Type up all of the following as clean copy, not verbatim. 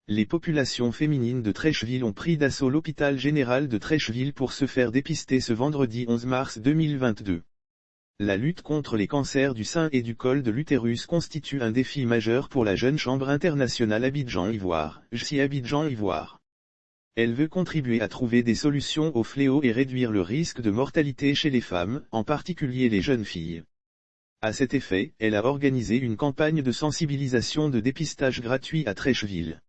Les populations féminines de Trècheville ont pris d'assaut l'hôpital général de Trècheville pour se faire dépister ce vendredi 11 mars 2022. La lutte contre les cancers du sein et du col de l'utérus constitue un défi majeur pour la Jeune Chambre internationale Abidjan-Ivoire, JCI Abidjan-Ivoire. Elle veut contribuer à trouver des solutions au fléau et réduire le risque de mortalité chez les femmes, en particulier les jeunes filles. À cet effet, elle a organisé une campagne de sensibilisation de dépistage gratuit à Trècheville.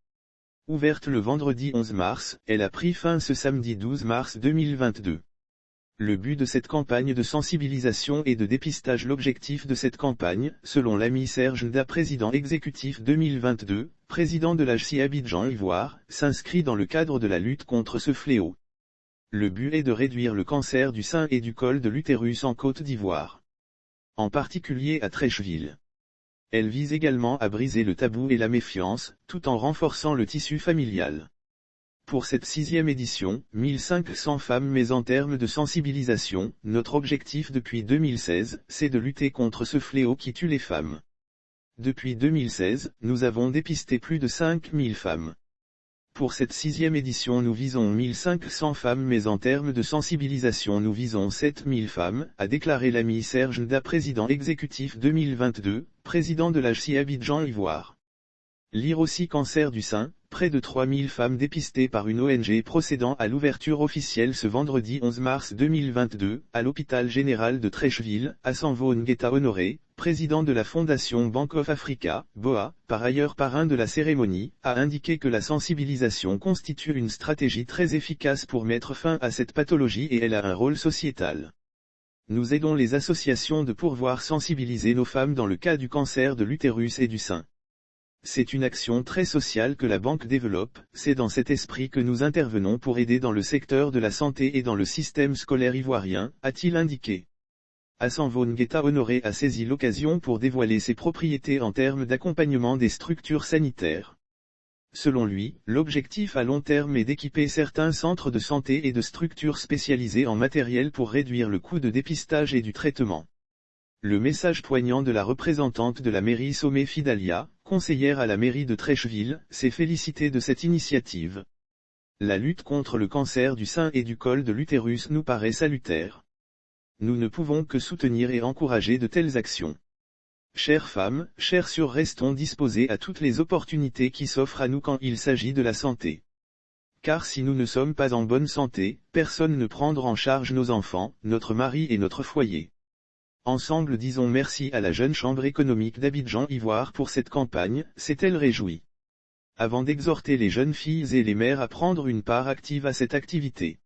Ouverte le vendredi 11 mars, elle a pris fin ce samedi 12 mars 2022. Le but de cette campagne de sensibilisation et de dépistage. L'objectif de cette campagne, selon l'ami Serge Nda, président exécutif 2022, président de la JCI Abidjan-Ivoire, s'inscrit dans le cadre de la lutte contre ce fléau. Le but est de réduire le cancer du sein et du col de l'utérus en Côte d'Ivoire. En particulier à Trècheville. Elle vise également à briser le tabou et la méfiance, tout en renforçant le tissu familial. Pour cette 6e édition, 1500 femmes. Mais en termes de sensibilisation, notre objectif depuis 2016, c'est de lutter contre ce fléau qui tue les femmes. Depuis 2016, nous avons dépisté plus de 5000 femmes. Pour cette 6e édition nous visons 1500 femmes, mais en termes de sensibilisation nous visons 7000 femmes, a déclaré l'ami Serge Nda, président exécutif 2022, président de la JCI Abidjan-Ivoire. Lire aussi cancer du sein, près de 3000 femmes dépistées par une ONG procédant à l'ouverture officielle ce vendredi 11 mars 2022, à l'hôpital général de Trècheville, Asanvo Ngeta Honoré, président de la Fondation Bank of Africa, BOA, par ailleurs parrain de la cérémonie, a indiqué que la sensibilisation constitue une stratégie très efficace pour mettre fin à cette pathologie et elle a un rôle sociétal. Nous aidons les associations de pouvoir sensibiliser nos femmes dans le cas du cancer de l'utérus et du sein. C'est une action très sociale que la banque développe, c'est dans cet esprit que nous intervenons pour aider dans le secteur de la santé et dans le système scolaire ivoirien, a-t-il indiqué. Asanvo Ngeta Honoré a saisi l'occasion pour dévoiler ses propriétés en termes d'accompagnement des structures sanitaires. Selon lui, l'objectif à long terme est d'équiper certains centres de santé et de structures spécialisées en matériel pour réduire le coût de dépistage et du traitement. Le message poignant de la représentante de la mairie Somé Fidalia, conseillère à la mairie de Trècheville, s'est félicitée de cette initiative. La lutte contre le cancer du sein et du col de l'utérus nous paraît salutaire. Nous ne pouvons que soutenir et encourager de telles actions. Chères femmes, chers sœurs, restons disposés à toutes les opportunités qui s'offrent à nous quand il s'agit de la santé. Car si nous ne sommes pas en bonne santé, personne ne prendra en charge nos enfants, notre mari et notre foyer. Ensemble disons merci à la Jeune Chambre économique d'Abidjan-Ivoire pour cette campagne, s'est-elle réjouie. Avant d'exhorter les jeunes filles et les mères à prendre une part active à cette activité.